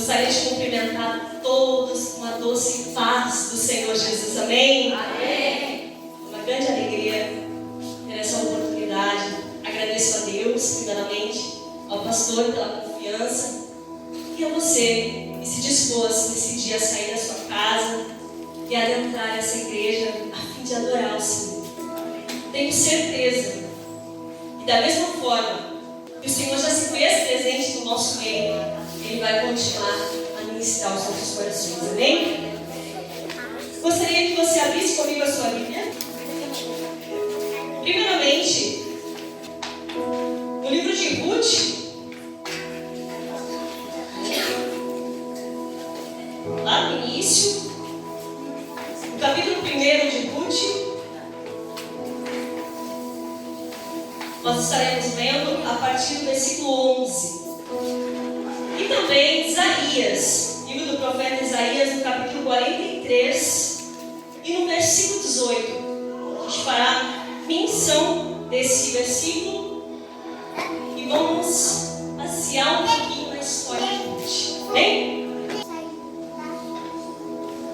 Gostaria de cumprimentar todos com a doce paz do Senhor Jesus. Amém? Amém. Uma grande alegria ter essa oportunidade. Agradeço a Deus, primeiramente, ao pastor pela confiança e a você que se dispôs nesse dia a sair da sua casa e adentrar essa igreja a fim de adorar o Senhor. Tenho certeza que da mesma forma que o Senhor já se fez presente no nosso meio, Ele vai continuar a ministrar os nossos corações. Amém? Gostaria que você abrisse comigo a sua Bíblia. Primeiramente, no livro de Ruth, lá no início, no capítulo 1 de Ruth, nós estaremos lendo a partir do versículo 11. E também Isaías, livro do profeta Isaías, no capítulo 43 e no versículo 18. A gente fará menção desse versículo e vamos passear um pouquinho na história de Ruth. Amém?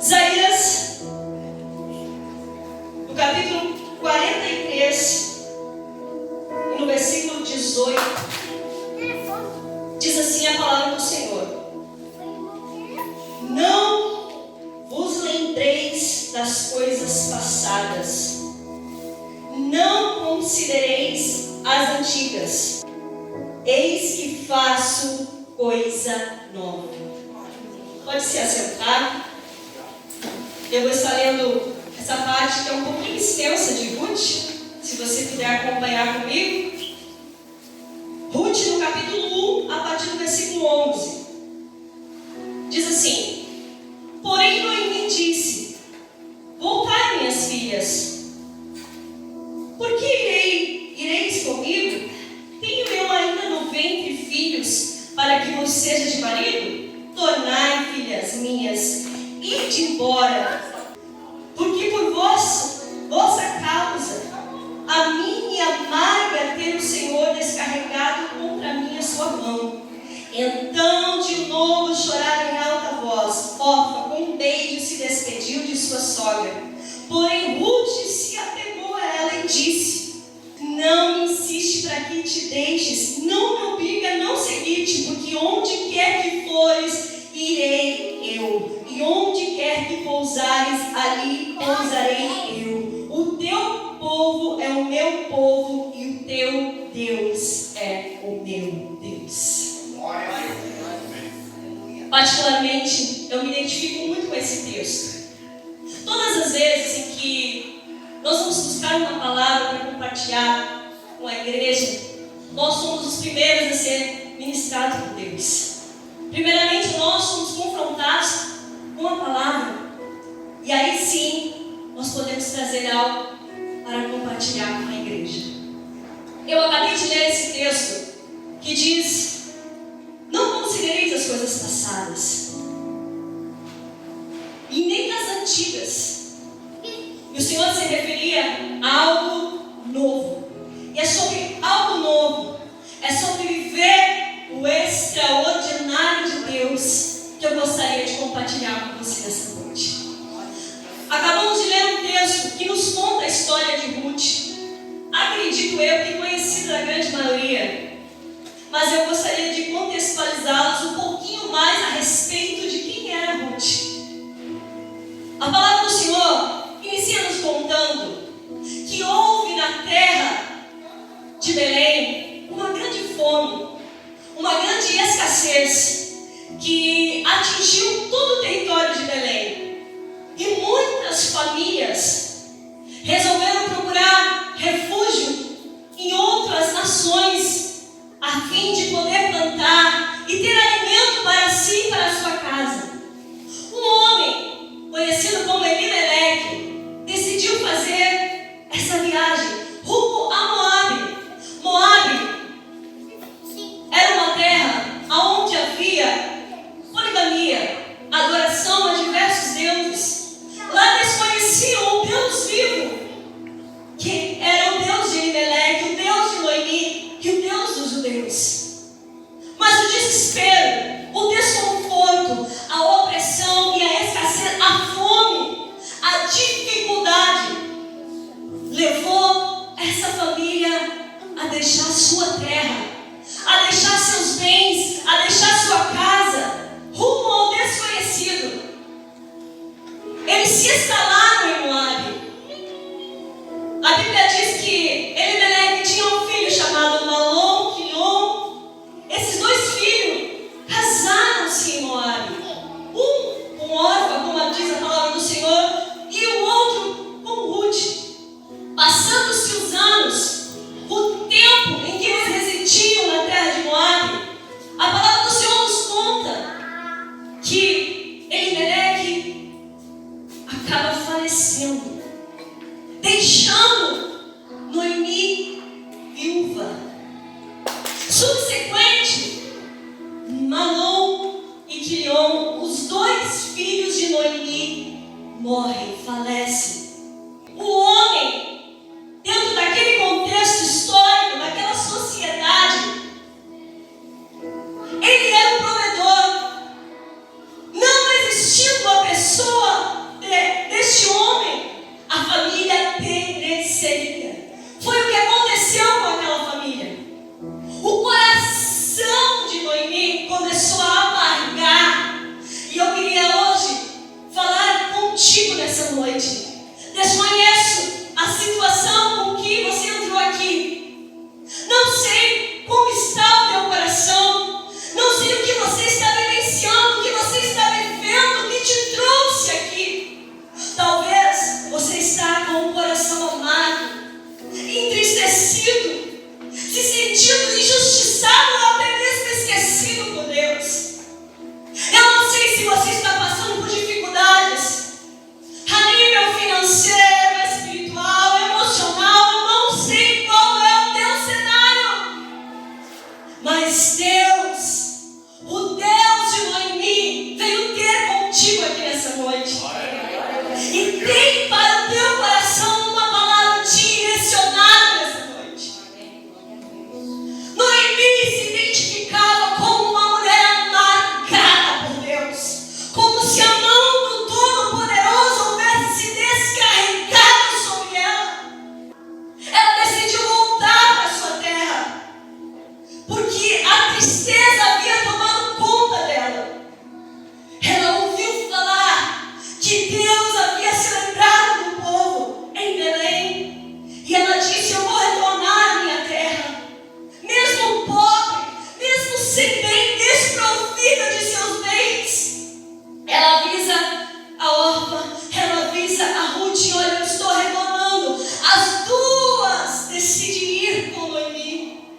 Isaías, no capítulo 43 e no versículo 18, diz assim a palavra do Senhor: não vos lembreis das coisas passadas, não considereis as antigas, eis que faço coisa nova. Pode se assentar. Eu vou estar lendo essa parte que é um pouquinho extensa de Ruth, se você puder acompanhar comigo. Ruth, no capítulo 1, a partir do versículo 11, diz assim: porém Noemi disse: voltai, minhas filhas, por que ireis comigo? Tenho eu ainda no ventre filhos, para que vos seja de marido? Tornai, filhas minhas, ide embora, porque por vossa causa a mim me amarga ter o Senhor descarregado contra mim a sua mão. Então de novo choraram em alta voz. Orfa, com um beijo, se despediu de sua sogra. Porém Ruth se apegou a ela e disse: não me insiste para que te deixes, não me obriga a não seguir-te, porque onde quer que fores, irei eu, e onde quer que pousares, ali pousarei eu. O teu povo é o meu povo, e o teu Deus é o meu Deus. Particularmente, eu me identifico muito com esse texto. Todas as vezes em que nós vamos buscar uma palavra para compartilhar com a igreja, nós somos os primeiros a ser ministrados por Deus. Primeiramente, nós somos confrontados com a palavra, e aí sim, nós podemos trazer algo para compartilhar com a igreja. Eu acabei de ler esse texto que diz: não considereis as coisas passadas, e nem as antigas. E o Senhor se referia a algo novo. E é sobre algo novo, é sobre viver o extraordinário de Deus, que eu gostaria de compartilhar com você nessa noite. Acabamos de ler um texto que nos conta a história de Ruth. Acredito eu que conhecido da grande maioria, mas eu gostaria de contextualizá-los um pouquinho mais a respeito de quem era Ruth. A palavra do Senhor inicia nos contando que houve na terra de Belém uma grande fome, uma grande escassez que atingiu todo o território de Belém. E muitas famílias resolveram procurar refúgio em outras nações, a fim de poder plantar e ter alimento para si e para a sua casa. Um homem, conhecido como Elimeleque, decidiu fazer essa viagem rumo a Moabe. Moabe era uma terra onde havia poligamia, adoração a diversos deuses. Lá desconheciam o Deus vivo, que era o Deus de Elimeleque, o Deus de Noemi, que o Deus dos judeus. filhos de Noemi morrem, falecem. O homem, dentro daquele contexto histórico, daquela sociedade, ele era um provedor. Não existindo a pessoa deste homem, a família pereceria. Foi o que aconteceu com aquela família. O coração de Noemi começou a amargar. E eu queria hoje falar contigo nessa noite. Desconheço a situação com que você entrou aqui. Não sei como está o teu coração. Não sei o que você está vivenciando, o que você está vivendo, o que te trouxe aqui. Talvez você está com o coração amargo, entristecido, se sentindo injustiçado ou até mesmo esquecido por Deus. Eu não sei se você está passando por dificuldades a nível financeiro, espiritual, emocional. Eu não sei qual é o teu cenário, mas Deus, o Deus de Noemi, veio ter contigo aqui nessa noite. E tem para o teu coração uma palavra direcionada nessa noite. Noemi se identificava como uma mulher marcada por Deus, como se a mão do Todo-Poderoso houvesse se descarregado sobre ela. Ela decidiu voltar para sua terra, porque a tristeza havia tomado conta dela. Ela ouviu falar que Deus havia se lembrado do povo em Belém, e ela disse: eu vou retornar à minha terra, mesmo pobre, mesmo sem bem, desprovida de seus bens. Ela avisa a Orfa, ela avisa a Ruth: olha, eu estou retornando. As duas decidem ir com Noemi.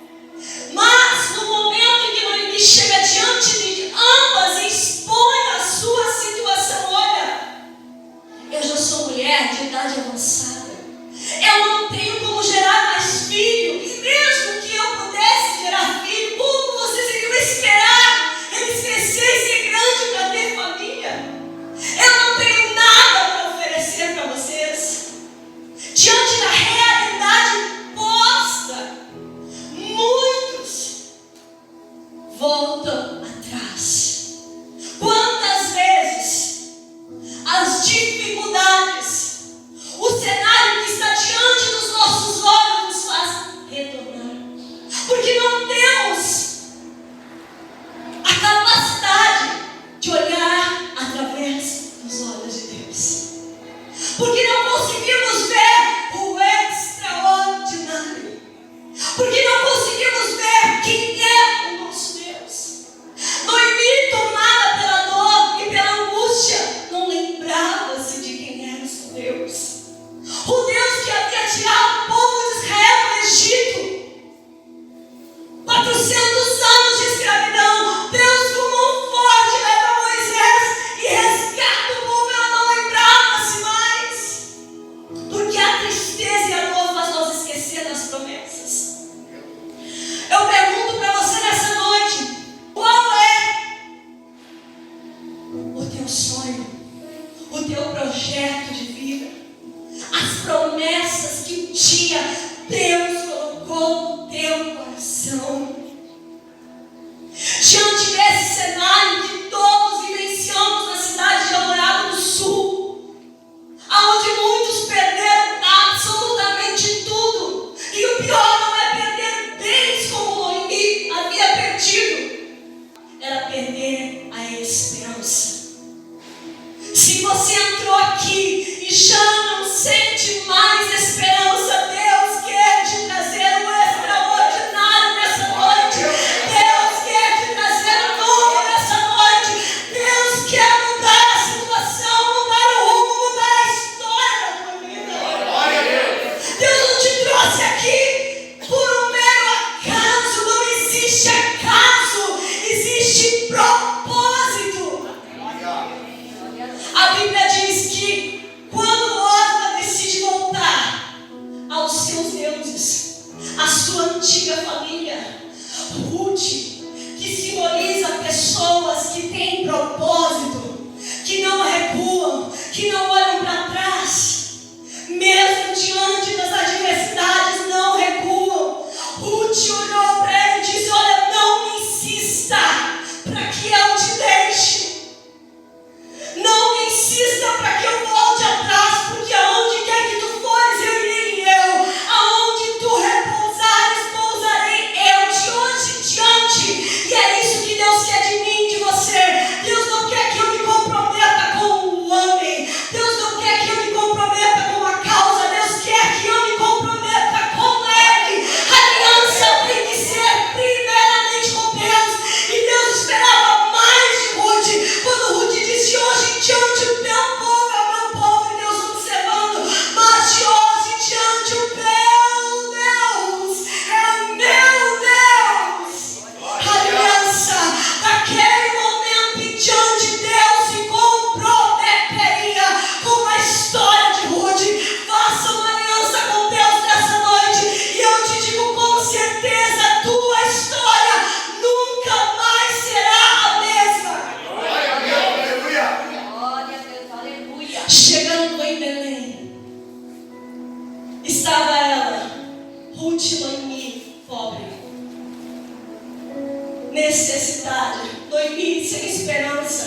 Mas no momento em que Noemi chega diante de ambas e expõe a sua situação: olha, eu já sou mulher de idade avançada, eu não tenho como gerar mais filho, e mesmo que eu pudesse gerar filho, como vocês iriam esperar eles crescerem e ser grandes para ter família? Eu não tenho nada para oferecer para vocês. Diante da realidade posta, muitos voltam atrás. Quantas vezes as dificuldades, o cenário que está diante dos nossos olhos nos faz retornar, porque não temos a capacidade de olhar através dos olhos de Deus, porque não conseguimos ver o extraordinário, porque não conseguimos ver quem é o nosso Deus. Noemi, tomada pela dor e pela angústia, não lembrava-se de quem era o seu Deus. O Deus que havia tirado o povo de Israel do Egito, 400 anos de escravidão. Deus com mão forte leva Moisés e resgata o povo. Ela não lembrava-se mais, porque a tristeza e a dor faz nós esquecer das promessas. Eu pergunto para você nessa noite: qual é o teu sonho, o teu projeto de vida, as promessas que um dia Deus colocou no teu coração? Diante desse cenário que todos vivenciamos na cidade de Eldorado do Sul, onde muitos perderam absolutamente tudo, e o pior não é perder bens como Noemi havia perdido, era perder a esperança. Se você entrou aqui e já não sente mais esperança, Deus quer te trazer o extraordinário nessa noite. Deus quer te trazer o novo nessa noite. Deus quer mudar a situação, mudar o rumo, mudar a história da tua vida. Deus não te trouxe aqui por um mero acaso. Não existe acaso, existe propósito. A Bíblia diz que quando Orfa decide voltar aos seus deuses, a sua antiga família, Ruth, que simboliza pessoas que têm propósito, que não recuam, que não olham para trás, mesmo diante das adversidades, não recuam. Ruth olhou para ele e disse: olha, não me insista para que eu te deixe. Não me insista para que eu volte atrás, porque aonde quer que tu fores, eu irei eu. Aonde tu repousares, pousarei eu, de hoje em diante. E é isso que Deus quer de mim, de você. Deus não quer que eu me comprometa com o homem. Deus não quer que eu me comprometa com a causa. Deus quer que eu me comprometa com Ele. A aliança tem que ser primeiramente com Deus. E Deus esperava mais de Ruth. Quando Ruth disse: hoje em diante o meu povo é o meu povo, e Deus observando, mas de hoje em diante o meu Deus é o meu Deus. A aliança daquele momento em diante, Deus se comprometeria com a história de Ruth. Faça uma aliança com Deus nessa noite, e eu te digo com certeza, a tua história nunca mais será a mesma. Chegando em Belém, estava ela, Ruth Noemi, pobre, necessidade, Noemi sem esperança.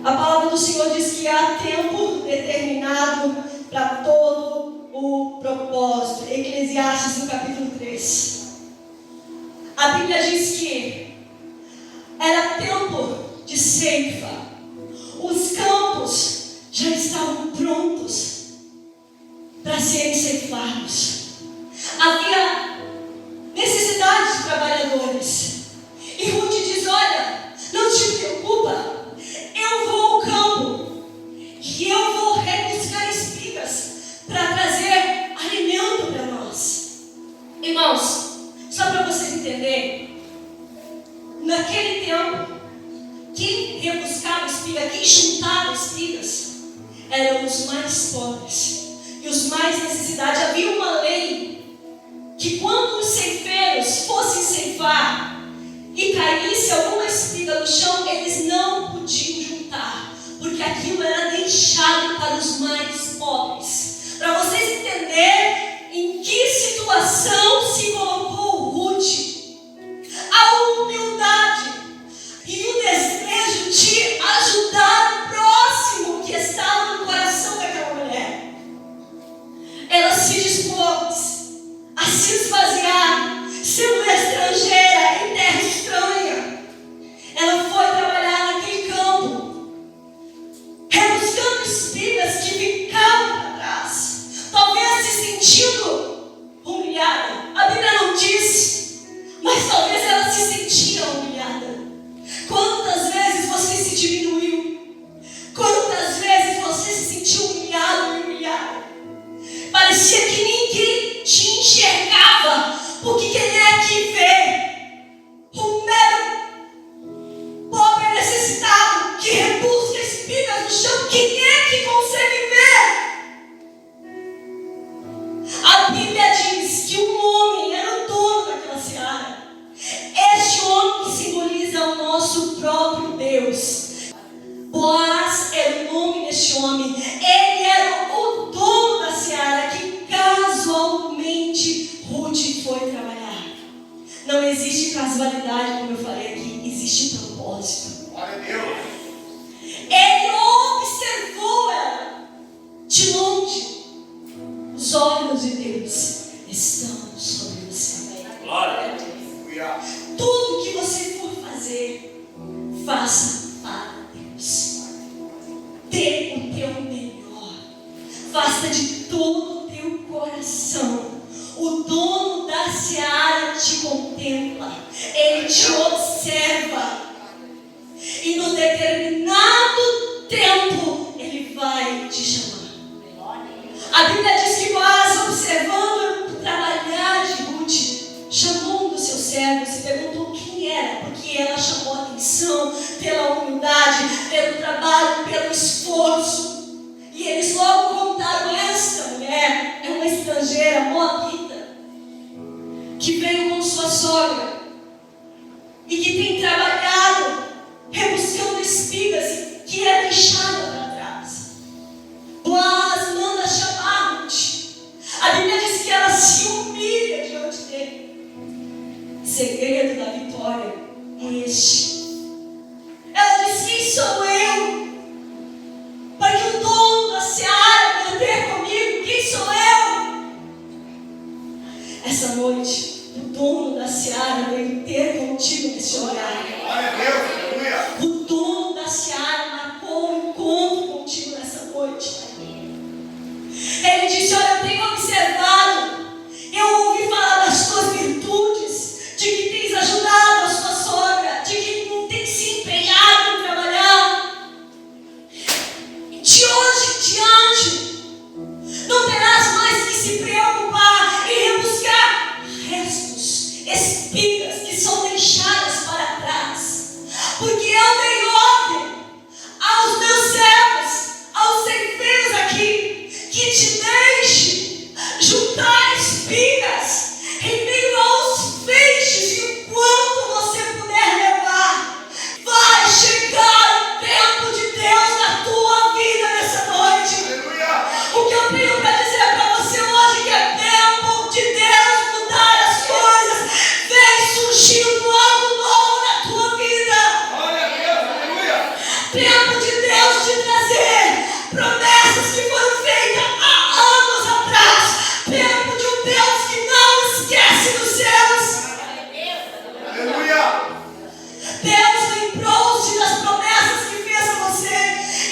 A palavra do Senhor diz que há tempo determinado para todo o propósito. Eclesiastes, no capítulo 3. A Bíblia diz que era tempo de ceifa. Os campos já estavam prontos para serem ceifados. Havia necessidade de trabalhadores. E Ruth diz: olha, não te preocupa, eu vou ao campo e eu vou rebuscar espigas para trazer alimento para nós. Irmãos, só para vocês entenderem, naquele tempo, quem rebuscava espiga, quem juntava espigas, eram os mais pobres e os mais necessitados. Havia uma lei que quando os ceifeiros fossem ceifar e caísse alguma espiga no chão, eles não podiam juntar, porque aquilo era deixado para os mais pobres. Para vocês entenderem em que situação se colocou Ruth, a humildade e o desejo de ajudar o próximo que estava no coração daquela mulher. Ela se dispôs a se esvaziar, sendo estrangeira em terra estranha. Ela foi trabalhar naquele campo, rebuscando espigas que ficavam para trás, talvez se sentindo humilhada. A Bíblia não diz, mas talvez ela se sentia humilhada. Quantas vezes você se diminuiu? Quantas vezes você se sentiu humilhado e humilhada? Parecia que ninguém te enxergava, porque quem é que vê o mero pobre necessitado que rebusca espigas no chão? Quem é que consegue ver? A Bíblia diz que um homem era o dono daquela seara. Este homem que simboliza o nosso próprio Deus. Boaz era o nome deste homem. Ele era o dono da seara que casualmente Ruth foi trabalhar. Não existe casualidade, como eu falei aqui, existe propósito. Glória a Deus. Ele observou ela de longe. Os olhos de Deus estão sobre você. Glória. Tudo que você for fazer, faça para Deus. Dê o teu melhor. Faça de todo o teu coração. O dono da seara te contempla. Ele te observa. E no determinado tempo, Ele vai te chamar. A Bíblia diz que Boaz, observando o trabalhar de Ruth, chamou um dos seus servos e perguntou quem era, porque ela chamou a atenção pela humildade, pelo trabalho, pelo esforço. E eles logo contaram: esta mulher é uma estrangeira, moabita, que veio com sua sogra e que tem trabalhado rebuscando espigas deixada para trás. Boaz manda chamar Ruth. A Bíblia diz que ela se humilha diante dele. O segredo da vitória é este. Ela diz: quem sou eu para que o dono da seara venha ter comigo? Quem sou eu? Essa noite, o dono da seara veio ter contigo nesse lugar. Glória a Deus, aleluia. O dono da seara marcou um encontro contigo nessa noite. Ele disse: olha, eu tenho observado, eu ouvi falar das tuas virtudes, de que tens ajudado a sua sogra, de que tens se empenhado em trabalhar. De hoje em diante, não terás mais que se preocupar em rebuscar restos, espigas que são deixadas para trás, porque eu dei ordem aos meus servos, aos ceifeiros aqui, que te deixe juntar espigas em meio aos feixes, e o quanto você puder levar. Vai chegar o tempo de Deus na tua vida nessa noite. Aleluia. O que eu tenho para dizer para você hoje, que é tempo de Deus mudar as coisas. Vem surgindo algo novo na tua vida. Glória a Deus, aleluia. Tempo de Deus te trazer promessas que foram feitas há anos atrás. Tempo de um Deus que não esquece dos seus. Aleluia. Deus lembrou-se das promessas que fez a você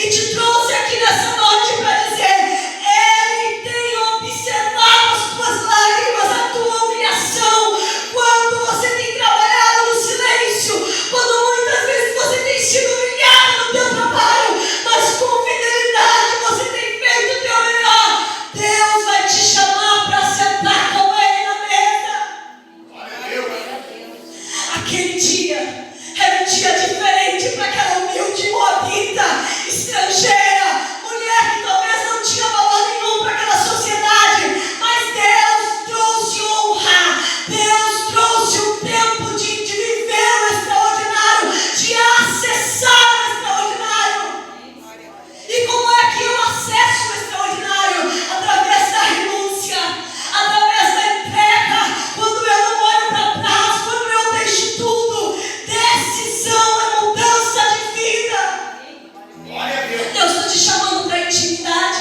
e te trouxe aqui nessa noite para dizer: Ele tem observado as tuas lágrimas, a tua humilhação, quando você tem trabalhado no silêncio, quando muitas vezes você tem sido humilhado no teu trabalho, mas com fidelidade você tem feito o teu melhor. Deus vai te chamar para sentar com Ele na mesa. Glória a Deus. Aquele dia era um dia diferente para aquela humilde moabita, estrangeira, mulher que talvez não tinha valor nenhum para aquela sociedade, mas Deus trouxe honra, Deus trouxe um tempo de viver o extraordinário, de acessar o extraordinário. E como é que eu acesso o extraordinário? Através da renúncia, através da entrega, quando eu não olho para trás, quando eu deixo tudo. Decisão é mudança de vida. Glória a Deus. Deus está te chamando para intimidade.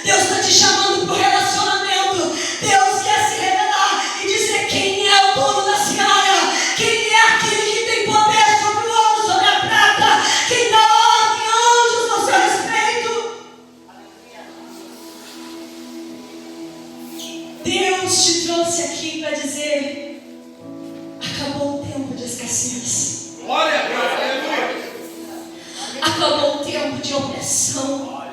Deus está te chamando para o relacionamento. Deus quer se revelar e dizer quem é o dono da seara, quem é aquele que tem poder sobre o ouro, sobre a prata, quem dá ordem a anjos no seu respeito. Deus te trouxe aqui para dizer: acabou o tempo de escassez. Glória a Deus, aleluia. Acabou o tempo de opressão.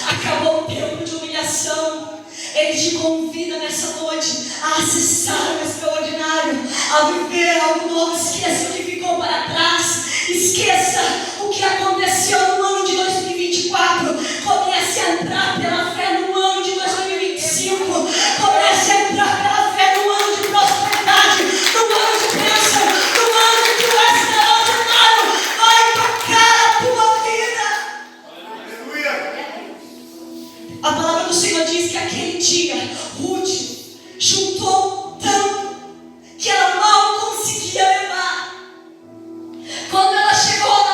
Acabou o tempo de humilhação. Ele te convida nessa noite a acessar o extraordinário, a viver algo novo. Esqueça o que ficou para trás. Esqueça o que aconteceu no ano de 2024. Comece a entrar pela fé no ano de 2025. Comece a entrar pela fé no ano de prosperidade, no ano de bênção, no ano que o extraordinário vai tocar a tua vida. Aleluia. A palavra do Senhor diz que aquele dia Ruth juntou tanto que ela mal conseguia levar. Quando ela chegou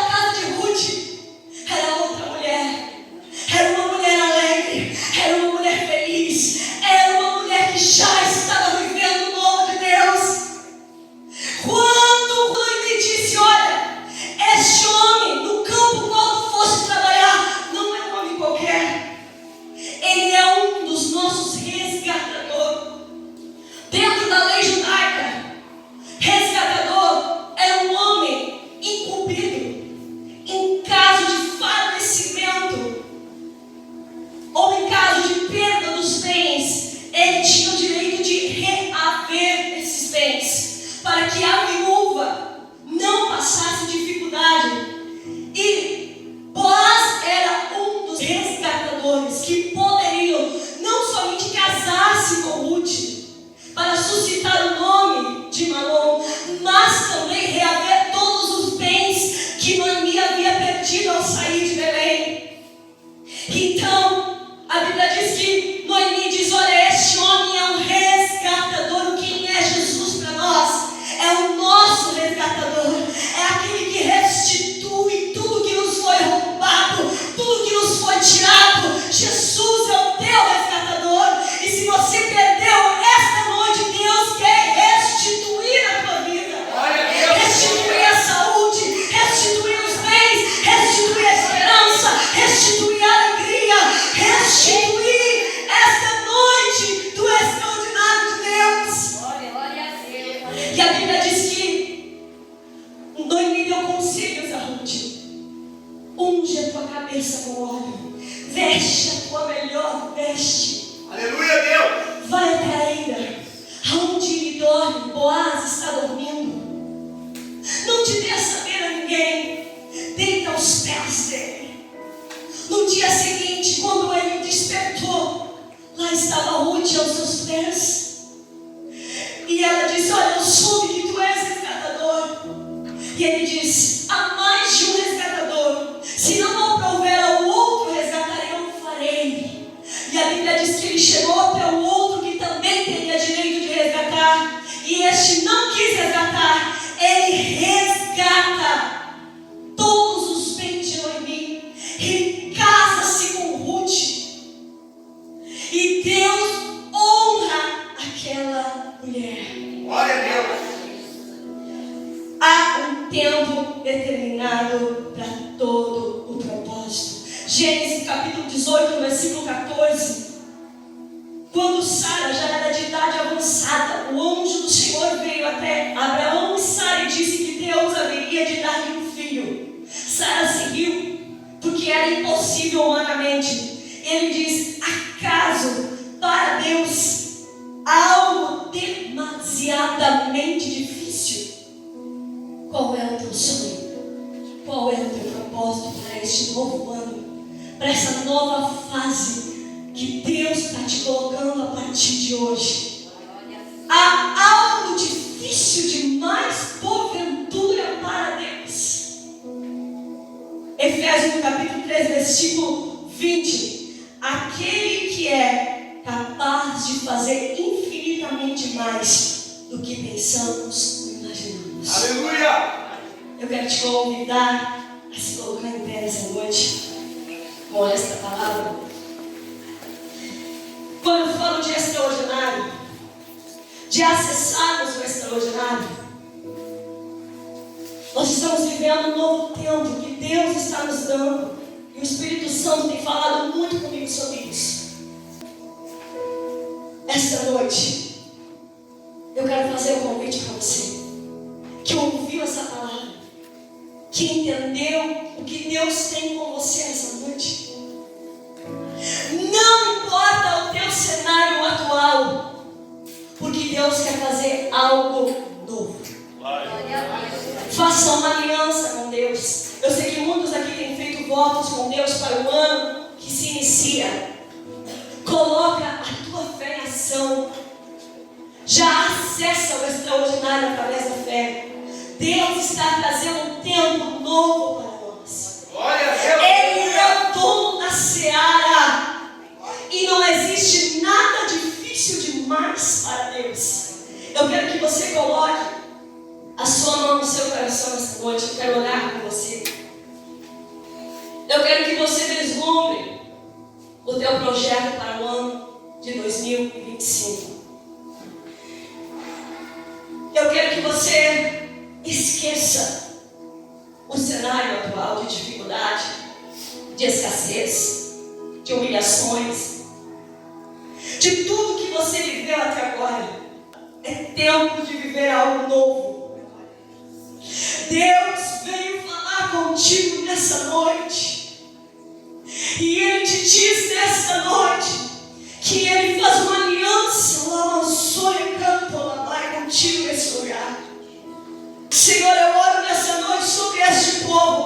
ao sair de Belém. Então, a Bíblia diz que Noemi diz: olha, este homem é um resgatador. Quem é Jesus para nós? É o nosso resgatador. É aquele que restitui tudo que nos foi roubado, tudo que nos foi tirado. Jesus é o teu resgatador. E se você perdeu esta noite, Deus quer restituir a tua vida. Restituir a saúde, restituir os bens, restituir a esperança, restituir a alegria, restituir esta noite do extraordinário de Deus. Glória a Deus. E a Bíblia diz que Noemi deu conselhos a Ruth: unge a tua cabeça com óleo, veste a tua melhor veste. Aleluia, Deus. Vai até a eira, aonde ele dorme, Boaz está dormindo. Não te dê a saber a ninguém, deita aos pés dele. No dia seguinte, quando ele despertou, lá estava Ruth aos seus pés. E ela disse: olha, eu soube que tu és resgatador. E ele disse: há mais de um resgatador. Se não houver ao outro resgatarei, eu farei. E a Bíblia diz que ele chegou até o outro que também teria direito de resgatar. E este não quis resgatar. Ele resgata todos os bens de Noemi. Ele casa-se com Ruth. E Deus honra aquela mulher. Glória a Deus. Há um tempo determinado para todo o propósito. Gênesis capítulo 18, versículo 14. Quando Sara já era de idade avançada, o anjo do Senhor veio até Abraão e Sara e disse que Deus haveria de dar-lhe um filho. Sara se riu, porque era impossível humanamente. Ele diz: acaso para Deus algo demasiadamente difícil? Qual é o teu sonho? Qual é o teu propósito para este novo ano? Para essa nova fase que Deus está te colocando a partir de hoje? Há algo difícil demais, porventura, para Deus? Efésios capítulo 3, versículo 20. Aquele que é capaz de fazer infinitamente mais do que pensamos ou imaginamos. Aleluia. Eu quero te convidar a se colocar em pé essa noite com esta palavra. Quando eu falo de extraordinário, de acessarmos o extraordinário, nós estamos vivendo um novo tempo que Deus está nos dando. E o Espírito Santo tem falado muito comigo sobre isso. Esta noite, eu quero fazer um convite para você que ouviu essa palavra, que entendeu o que Deus tem com você essa noite. Não importa o teu cenário atual, porque Deus quer fazer algo novo. Faça uma aliança com Deus. Eu sei que muitos aqui têm feito votos com Deus para o ano que se inicia. Coloca a tua fé em ação. Já acessa o extraordinário através da fé. Deus está trazendo um tempo novo para nós. Glória a Deus. Ele é o dono da seara. E não existe nada difícil demais para Deus. Eu quero que você coloque a sua mão no seu coração esta noite. Eu quero orar com você. Eu quero que você vislumbre o teu projeto para o ano de 2025. Eu quero que você esqueça o cenário atual de dificuldade, de escassez, de humilhações, de tudo que você viveu até agora. É tempo de viver algo novo. Deus veio falar contigo nessa noite. E Ele te diz nessa noite que Ele faz uma aliança lá no sonho canto lá vai contigo nesse lugar. Senhor, eu oro nessa noite sobre este povo.